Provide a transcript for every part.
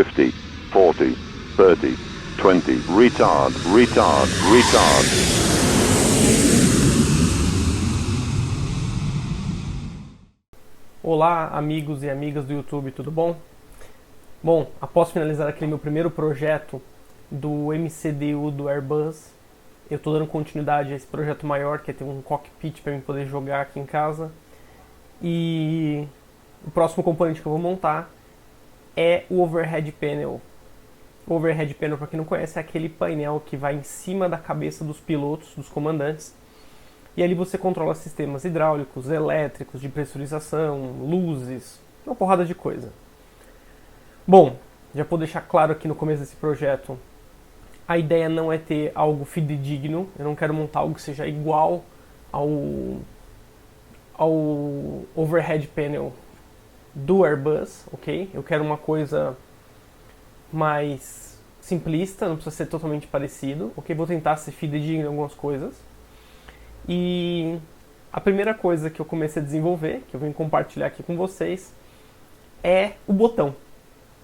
50, 40, 30, 20, retard, retard, retard. Olá, amigos e amigas do YouTube, tudo bom? Bom, após finalizar aquele meu primeiro projeto do MCDU do Airbus, eu estou dando continuidade a esse projeto maior, que é ter um cockpit para eu poder jogar aqui em casa. E o próximo componente que eu vou montar é o Overhead Panel. O Overhead Panel, para quem não conhece, é aquele painel que vai em cima da cabeça dos pilotos, dos comandantes. E ali você controla sistemas hidráulicos, elétricos, de pressurização, luzes, uma porrada de coisa. Bom, já vou deixar claro aqui no começo desse projeto, a ideia não é ter algo fidedigno, eu não quero montar algo que seja igual ao Overhead Panel do Airbus, ok? Eu quero uma coisa mais simplista, não precisa ser totalmente parecido, ok? Vou tentar ser fidedigno em algumas coisas. E a primeira coisa que eu comecei a desenvolver, que eu vim compartilhar aqui com vocês, é o botão.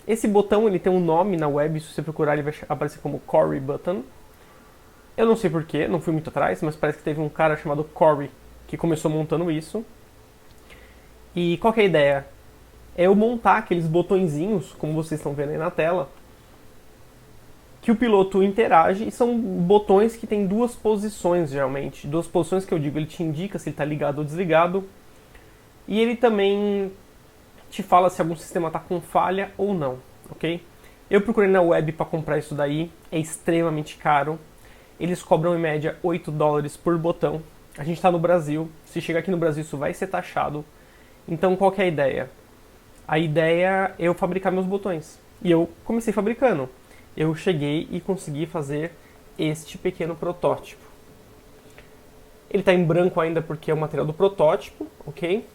Esse botão ele tem um nome na web, se você procurar ele vai aparecer como Corey Button. Eu não sei porquê, não fui muito atrás, mas parece que teve um cara chamado Corey que começou montando isso. E qual que é a ideia? É eu montar aqueles botõezinhos, como vocês estão vendo aí na tela, que o piloto interage, e são botões que tem duas posições, geralmente. Duas posições que eu digo, ele te indica se ele está ligado ou desligado, e ele também te fala se algum sistema está com falha ou não, ok? Eu procurei na web para comprar isso daí, é extremamente caro. Eles cobram em média $8 por botão. A gente está no Brasil, se chegar aqui no Brasil isso vai ser taxado. Então qual que é a ideia? A ideia é eu fabricar meus botões. E eu comecei fabricando. Eu cheguei e consegui fazer este pequeno protótipo. Ele está em branco ainda porque é o material do protótipo, ok?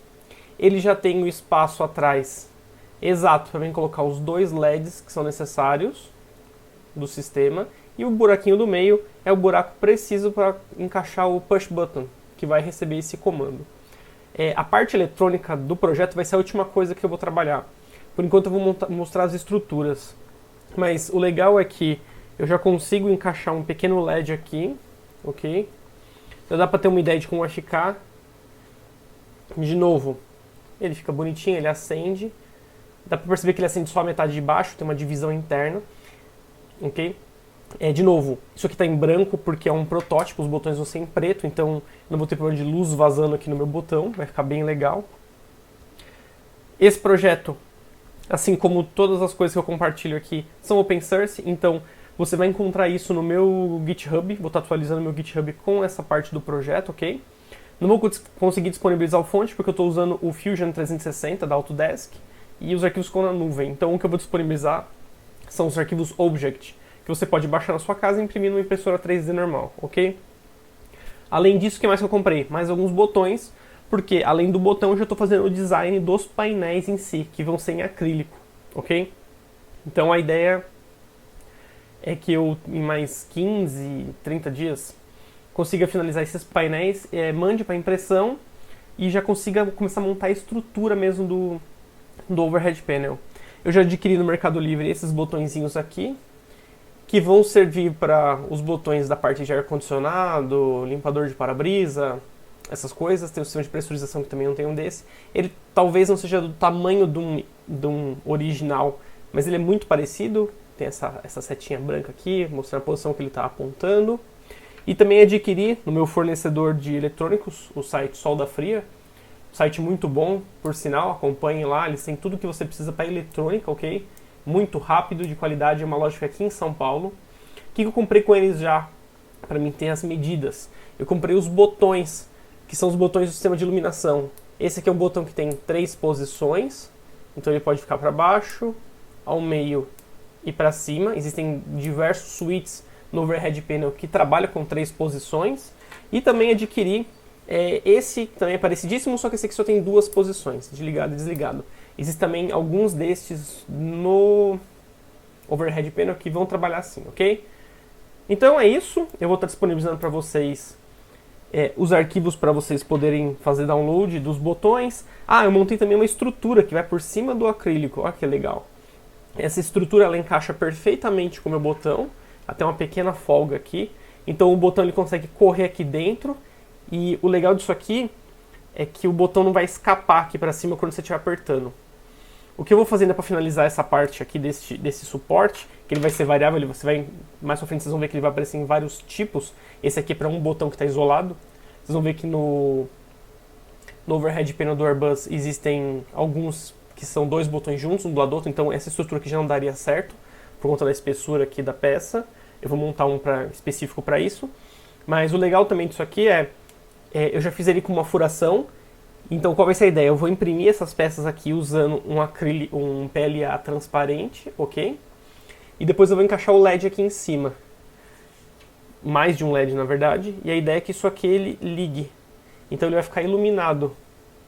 Ele já tem o espaço atrás exato para mim colocar os dois LEDs que são necessários do sistema. E o buraquinho do meio é o buraco preciso para encaixar o push button, que vai receber esse comando. A parte eletrônica do projeto vai ser a última coisa que eu vou trabalhar. Por enquanto eu vou mostrar as estruturas. Mas o legal é que eu já consigo encaixar um pequeno LED aqui, ok? Então dá para ter uma ideia de como vai ficar. De novo, ele fica bonitinho, ele acende. Dá para perceber que ele acende só a metade de baixo, tem uma divisão interna, ok? De novo, isso aqui está em branco porque é um protótipo, os botões vão ser em preto, então não vou ter problema de luz vazando aqui no meu botão, vai ficar bem legal. Esse projeto, assim como todas as coisas que eu compartilho aqui, são open source, então você vai encontrar isso no meu GitHub, vou estar atualizando meu GitHub com essa parte do projeto, ok? Não vou conseguir disponibilizar o fonte porque eu estou usando o Fusion 360 da Autodesk e os arquivos ficam na nuvem, então o que eu vou disponibilizar são os arquivos Object, que você pode baixar na sua casa e imprimir numa impressora 3D normal, ok? Além disso, o que mais que eu comprei? Mais alguns botões, porque além do botão eu já estou fazendo o design dos painéis em si, que vão ser em acrílico, ok? Então a ideia é que eu, em mais 15, 30 dias, consiga finalizar esses painéis, mande para impressão e já consiga começar a montar a estrutura mesmo do Overhead Panel. Eu já adquiri no Mercado Livre esses botõezinhos aqui, que vão servir para os botões da parte de ar-condicionado, limpador de para-brisa, essas coisas. Tem o sistema de pressurização que também não tem um desse. Ele talvez não seja do tamanho de um original, mas ele é muito parecido. Tem essa setinha branca aqui, mostrando a posição que ele está apontando. E também adquiri no meu fornecedor de eletrônicos, o site Solda Fria. Site muito bom, por sinal, acompanhem lá, eles têm tudo que você precisa para eletrônica, ok? Muito rápido, de qualidade, é uma loja aqui em São Paulo. O que eu comprei com eles já, para mim ter as medidas? Eu comprei os botões, que são os botões do sistema de iluminação. Esse aqui é um botão que tem 3 posições, então ele pode ficar para baixo, ao meio e para cima. Existem diversos switches no Overhead Panel que trabalham com 3 posições. E também adquiri esse, que também é parecidíssimo, só que esse aqui só tem 2 posições, de ligado e desligado. Existem também alguns destes no Overhead Panel que vão trabalhar assim, ok? Então é isso, eu vou estar disponibilizando para vocês os arquivos para vocês poderem fazer download dos botões. Eu montei também uma estrutura que vai por cima do acrílico, olha que legal. Essa estrutura ela encaixa perfeitamente com o meu botão, até uma pequena folga aqui. Então o botão ele consegue correr aqui dentro, e o legal disso aqui é que o botão não vai escapar aqui para cima quando você estiver apertando. O que eu vou fazer ainda para finalizar essa parte aqui desse suporte, que ele vai ser variável, você vai, mais pra frente vocês vão ver que ele vai aparecer em vários tipos. Esse aqui é para um botão que está isolado. Vocês vão ver que no overhead panel do Airbus existem alguns que são 2 botões juntos, um do lado do outro, então essa estrutura aqui já não daria certo, por conta da espessura aqui da peça. Eu vou montar um específico para isso. Mas o legal também disso aqui eu já fiz ele com uma furação. Então qual vai ser a ideia? Eu vou imprimir essas peças aqui usando um PLA transparente, ok? E depois eu vou encaixar o LED aqui em cima. Mais de um LED na verdade. E a ideia é que isso aqui ele ligue. Então ele vai ficar iluminado.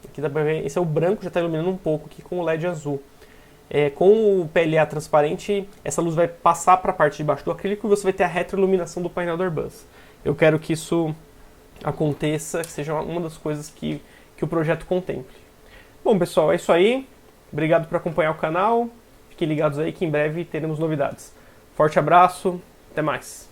Aqui dá pra ver, esse é o branco, já está iluminando um pouco aqui com o LED azul. Com o PLA transparente, essa luz vai passar para a parte de baixo do acrílico e você vai ter a retroiluminação do painel do Airbus. Eu quero que isso aconteça, que seja uma das coisas que o projeto contemple. Bom, pessoal, é isso aí. Obrigado por acompanhar o canal. Fiquem ligados aí que em breve teremos novidades. Forte abraço, até mais.